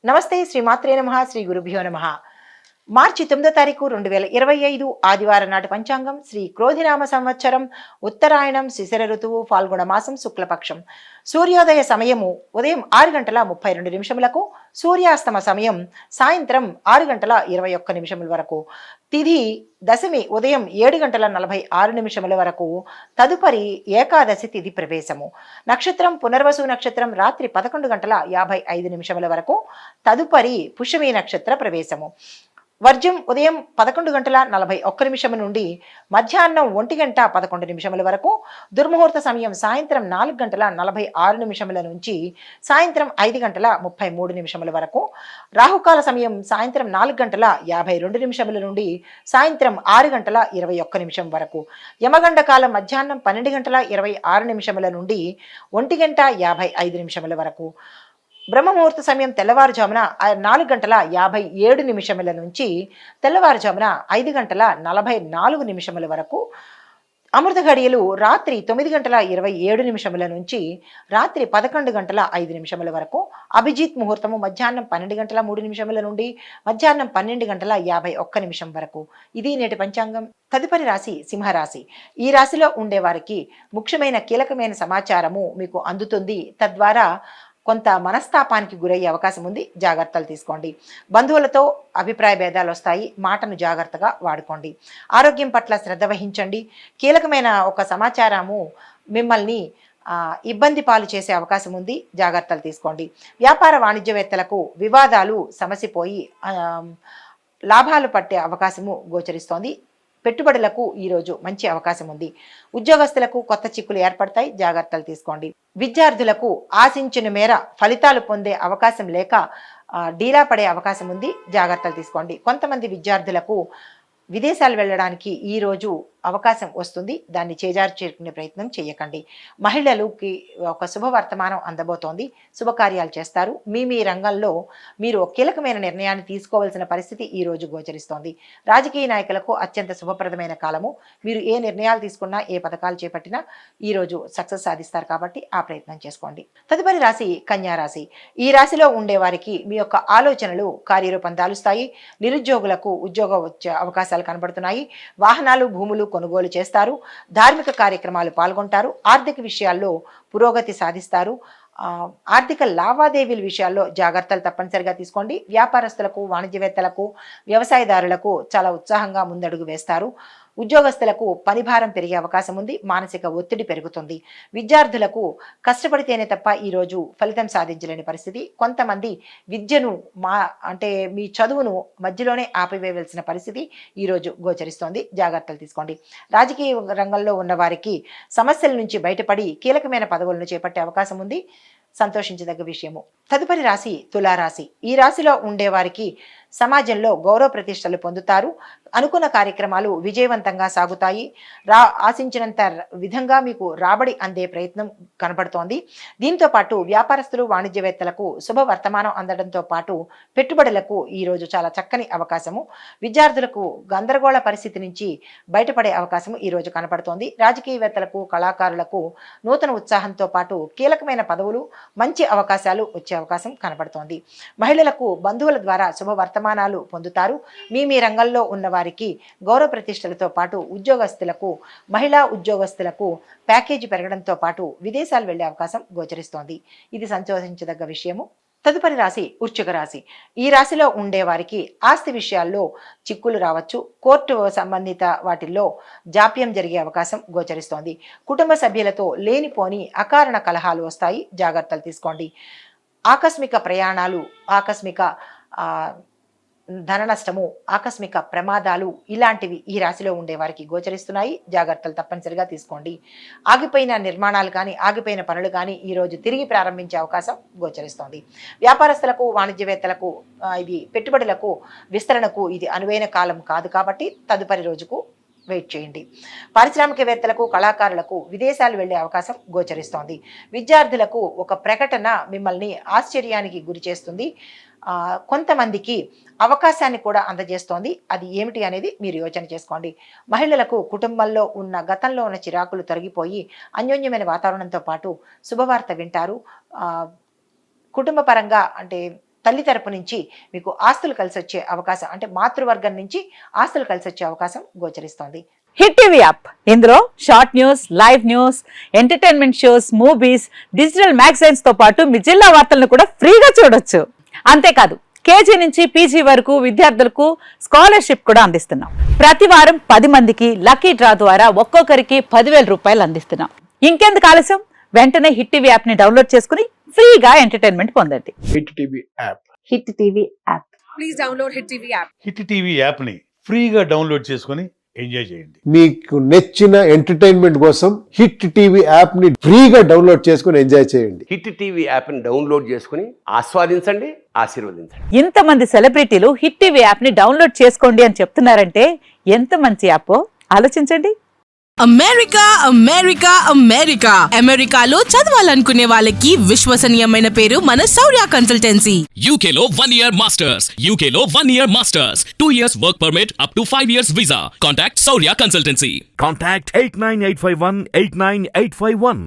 నమస్తే శ్రీమాత్రే నమః శ్రీ గురుభ్యో నమః. మార్చి 9వ తారీఖు 2025 ఆదివారం నాటి పంచాంగం శ్రీ క్రోధినామ సంవత్సరం ఉత్తరాయణం శిశిర ఋతువు ఫాల్గుణ మాసం శుక్లపక్షం. సూర్యోదయ సమయము ఉదయం 6:32 సూర్యాస్తమ సమయం సాయంత్రం 6:21 వరకు. తిథి దశమి ఉదయం 7:46 వరకు. తదుపరి ఏకాదశి తిథి ప్రవేశము. నక్షత్రం పునర్వసు నక్షత్రం రాత్రి 11:55 వరకు. తదుపరి పుష్యమి నక్షత్ర ప్రవేశము. వర్జం ఉదయం 11:41 నుండి మధ్యాహ్నం 1:11 వరకు. దుర్ముహూర్త సమయం సాయంత్రం 4:46 నుంచి సాయంత్రం 5:33 వరకు. రాహుకాల సమయం సాయంత్రం 4:52 నుండి సాయంత్రం 6:21 వరకు. యమగండ కాలం మధ్యాహ్నం 12:26 నుండి 1:55 వరకు. బ్రహ్మముహూర్త సమయం తెల్లవారుజామున 4:57 నుంచి తెల్లవారుజామున 5:44 వరకు. అమృత ఘడియలు రాత్రి 9:27 నుంచి రాత్రి 11:05 వరకు. అభిజిత్ ముహూర్తము మధ్యాహ్నం 12:03 నుండి మధ్యాహ్నం 12:51 వరకు. ఇది నేటి పంచాంగం. తదుపరి రాశి సింహరాశి. ఈ రాశిలో ఉండేవారికి ముఖ్యమైన కీలకమైన సమాచారము మీకు అందుతుంది. తద్వారా కొంత మనస్తాపానికి గురయ్యే అవకాశం ఉంది. జాగ్రత్తలు తీసుకోండి. బంధువులతో అభిప్రాయ భేదాలు వస్తాయి. మాటను జాగ్రత్తగా వాడుకోండి. ఆరోగ్యం పట్ల శ్రద్ధ వహించండి. కీలకమైన ఒక సమాచారము మిమ్మల్ని ఇబ్బంది పాలు చేసే అవకాశం ఉంది. జాగ్రత్తలు తీసుకోండి. వ్యాపార వాణిజ్యవేత్తలకు వివాదాలు సమసిపోయి లాభాలు పట్టే అవకాశము గోచరిస్తోంది. పెట్టుబడులకు ఈరోజు మంచి అవకాశం ఉంది. ఉద్యోగస్తులకు కొత్త చిక్కులు ఏర్పడతాయి. జాగ్రత్తలు తీసుకోండి. విద్యార్థులకు ఆశించిన మేర ఫలితాలు పొందే అవకాశం లేక డీలా పడే అవకాశం ఉంది. జాగ్రత్తలు తీసుకోండి. కొంతమంది విద్యార్థులకు విదేశాలు వెళ్ళడానికి ఈరోజు అవకాశం వస్తుంది. దాన్ని చేజార్చుకునే ప్రయత్నం చేయకండి. మహిళలకి ఒక శుభవర్తమానం అందబోతోంది. శుభకార్యాలు చేస్తారు. మీ రంగంలో మీరు కీలకమైన నిర్ణయాన్ని తీసుకోవాల్సిన పరిస్థితి ఈరోజు గోచరిస్తోంది. రాజకీయ నాయకులకు అత్యంత శుభప్రదమైన కాలము. మీరు ఏ నిర్ణయాలు తీసుకున్నా ఏ పథకాలు చేపట్టినా ఈరోజు సక్సెస్ సాధిస్తారు కాబట్టి ఆ ప్రయత్నం చేసుకోండి. తదుపరి రాశి కన్యా రాశి. ఈ రాశిలో ఉండేవారికి మీ యొక్క ఆలోచనలు కార్యరూపం దాలుస్తాయి. నిరుద్యోగులకు ఉద్యోగ వచ్చే అవకాశాలు కనబడుతున్నాయి. వాహనాలు భూములు కొనుగోలు చేస్తారు. ధార్మిక కార్యక్రమాలు పాల్గొంటారు. ఆర్థిక విషయాల్లో పురోగతి సాధిస్తారు. ఆర్థిక లావాదేవీల విషయాల్లో జాగ్రత్తలు తప్పనిసరిగా తీసుకోండి. వ్యాపారస్తులకు వాణిజ్యవేత్తలకు వ్యవసాయదారులకు చాలా ఉత్సాహంగా ముందడుగు వేస్తారు. ఉద్యోగస్తులకు పనిభారం పెరిగే అవకాశం ఉంది. మానసిక ఒత్తిడి పెరుగుతుంది. విద్యార్థులకు కష్టపడితేనే తప్ప ఈరోజు ఫలితం సాధించలేని పరిస్థితి. కొంతమంది విద్యను మీ చదువును మధ్యలోనే ఆపివేయవలసిన పరిస్థితి ఈరోజు గోచరిస్తోంది. జాగ్రత్తలు తీసుకోండి. రాజకీయ రంగంలో ఉన్న వారికి సమస్యల నుంచి బయటపడి కీలకమైన పదవులను చేపట్టే అవకాశం ఉంది. సంతోషించదగ్గ విషయము. తదుపరి రాశి తులారాశి. ఈ రాశిలో ఉండేవారికి సమాజంలో గౌరవ ప్రతిష్టలు పొందుతారు. అనుకున్న కార్యక్రమాలు విజయవంతంగా సాగుతాయి. ఆశించినంత విధంగా మీకు రాబడి అందే ప్రయత్నం కనబడుతోంది. దీంతో పాటు వ్యాపారస్తులు వాణిజ్యవేత్తలకు శుభ వర్తమానం అందడంతో పాటు పెట్టుబడులకు ఈరోజు చాలా చక్కని అవకాశము. విద్యార్థులకు గందరగోళ పరిస్థితి నుంచి బయటపడే అవకాశము ఈరోజు కనపడుతోంది. రాజకీయవేత్తలకు కళాకారులకు నూతన ఉత్సాహంతో పాటు కీలకమైన పదవులు మంచి అవకాశాలు వచ్చే అవకాశం కనబడుతోంది. మహిళలకు బంధువుల ద్వారా శుభ వర్తమానాలు పొందుతారు. మీ రంగంలో ఉన్న వారికి గౌరవ ప్రతిష్టలతో పాటు ఉద్యోగస్తులకు మహిళా ఉద్యోగస్తులకు ప్యాకేజీ పెరగడంతో పాటు విదేశాలు వెళ్లే అవకాశం గోచరిస్తోంది. ఇది సంతోషించదగ్గ విషయము. తదుపరి రాశి వృశ్చిక రాశి. ఈ రాశిలో ఉండేవారికి ఆస్తి విషయాల్లో చిక్కులు రావచ్చు. కోర్టు సంబంధిత వాటిల్లో జాప్యం జరిగే అవకాశం గోచరిస్తోంది. కుటుంబ సభ్యులతో లేనిపోని అకారణ కలహాలు వస్తాయి. జాగ్రత్తలు తీసుకోండి. ఆకస్మిక ప్రయాణాలు, ఆకస్మిక ధన నష్టము, ఆకస్మిక ప్రమాదాలు ఇలాంటివి ఈ రాశిలో ఉండేవారికి గోచరిస్తున్నాయి. జాగ్రత్తలు తప్పనిసరిగా తీసుకోండి. ఆగిపోయిన నిర్మాణాలు కానీ ఆగిపోయిన పనులు కానీ ఈరోజు తిరిగి ప్రారంభించే అవకాశం గోచరిస్తోంది. వ్యాపారస్తులకు వాణిజ్యవేత్తలకు ఇది పెట్టుబడులకు విస్తరణకు ఇది అనువైన కాలం కాదు కాబట్టి తదుపరి రోజుకు వెయిట్ చేయండి. పారిశ్రామికవేత్తలకు కళాకారులకు విదేశాలు వెళ్లే అవకాశం గోచరిస్తోంది. విద్యార్థులకు ఒక ప్రకటన మిమ్మల్ని ఆశ్చర్యానికి గురి చేస్తుంది. కొంతమందికి అవకాశాన్ని కూడా అందజేస్తోంది. అది ఏమిటి అనేది మీరు యోచన చేసుకోండి. మహిళలకు కుటుంబంలో ఉన్న గతంలో ఉన్న చిరాకులు తొలగిపోయి అన్యోన్యమైన వాతావరణంతో పాటు శుభవార్త వింటారు. కుటుంబ పరంగా తల్లి తరపు నుంచి మీకు ఆస్తులు కలిసి వచ్చే అవకాశం, అంటే మాతృవర్గం నుంచి ఆస్తులు కలిసి వచ్చే అవకాశం గోచరిస్తోంది. హిట్ టీవీ యాప్, ఇందులో short news, live news, entertainment shows, movies, digital magazines తో పాటు మీ జిల్లా వార్తలను కూడా ఫ్రీగా చూడొచ్చు. అంతేకాదు కేజీ నుంచి పీజీ వరకు విద్యార్థులకు స్కాలర్షిప్ కూడా అందిస్తున్నాం. ప్రతి వారం 10 మందికి లక్కీ డ్రా ద్వారా ఒక్కొక్కరికి 10,000 రూపాయలు అందిస్తున్నాం. ఇంకెందుకు ఆలస్యం, వెంటనే హిట్ టీవీ యాప్ ని డౌన్లోడ్ చేసుకుని ఫ్రీగా ఎంటర్టైన్మెంట్ పొందండి. Hit TV app. Hit TV app. Please download hit TV app. Hit TV యాప్ని ఫ్రీగా డౌన్లోడ్ చేసుకొని ఎంజాయ్ చేయండి. మీకు నచ్చిన ఎంటర్టైన్మెంట్ కోసం హిట్ టీవీ యాప్ ని ఫ్రీగా డౌన్లోడ్ చేసుకుని ఎంజాయ్ చేయండి. హిట్ టీవీ యాప్ని డౌన్లోడ్ చేసుకుని ఆస్వాదించండి, ఆశీర్వదించండి. ఇంతమంది సెలబ్రిటీలు హిట్ టీవీ యాప్ ని డౌన్లోడ్ చేసుకోండి అని చెప్తున్నారంటే ఎంత మంచి యాప్ ఆలోచించండి. అమెరికా అమెరికా అమెరికా అమెరికాలో చదవాలనుకునే వాళ్ళకి విశ్వసనీయమైన పేరు మన శౌర్య కన్సల్టెన్సీ. UK లో 1 year masters. UK లో 1 year masters. 2 years work permit up to 5 years visa. Contact Saurya Consultancy. Contact 89851 89851.